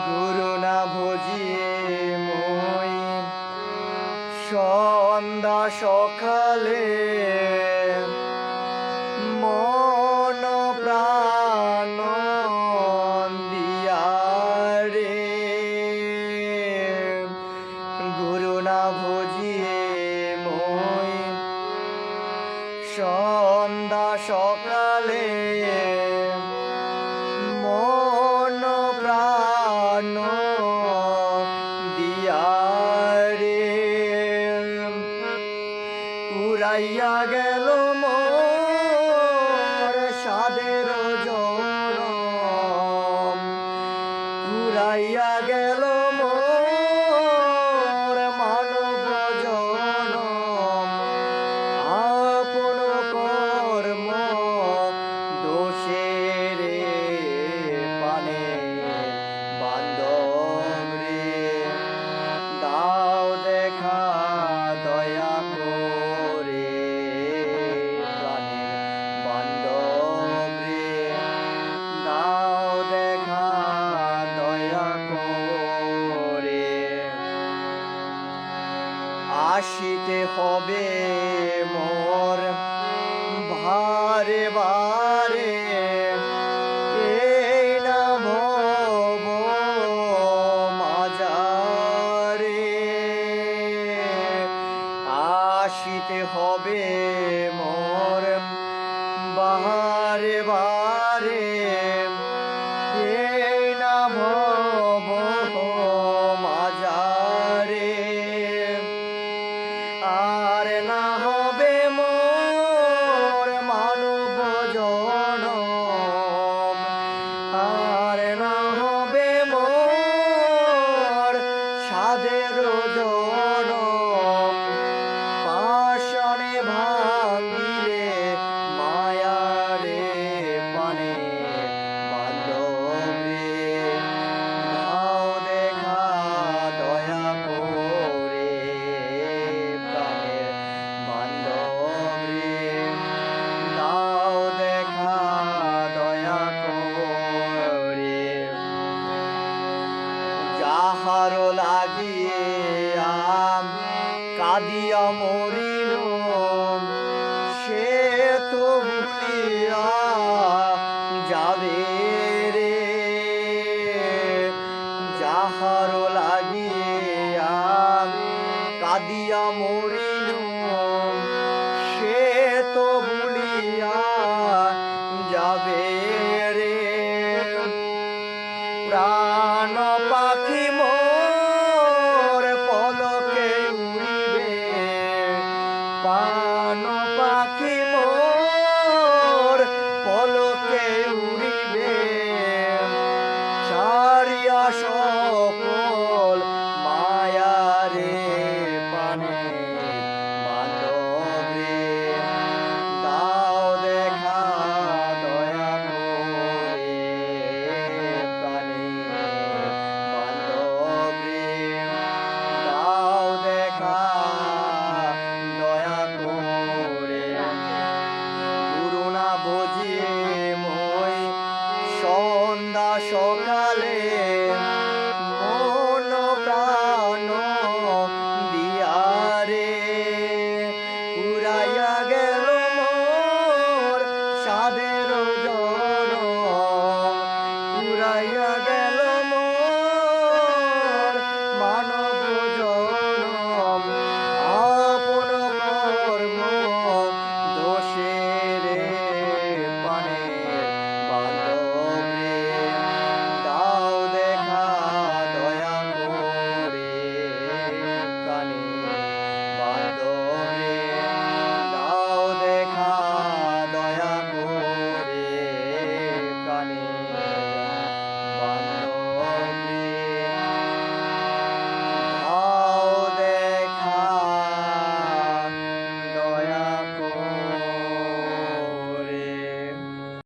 গুরু না ভজিয়ে মই সন্ধ্যা সকালে মন প্রাণ দিয়া রে। গুরু না ভজিয়ে মই সন্ধ্যা সকালে মন প্রাণ দিয়া রে। উড়াইয়া গেল মোর সাধের জনম, উড়াইয়া গেল মোর মানব জনম। আপন কর্ম দোষে রে পানে বান্ধব রে, দাও দেখা দয়া করে প্রাণের বান্ধব রে, দাও দেখা দয়া করে। আসিতে হবে মোর ভারে বারে, এই না ভব মাজারে। আসিতে হবে মোর বারে বারে, এই না ভব মাজারে। আর না হবে মোর মানব জনম, আর না হবে মোর সাধের জনম। পাষাণে ভাঙিলে মায়ারে পানে বান্ধব রে, দাও দেখা দয়া করে প্রাণের বান্ধব রে, দাও দেখা দয়া করে। যাহার লাগিয়ে কাঁদিয়া মরিল সে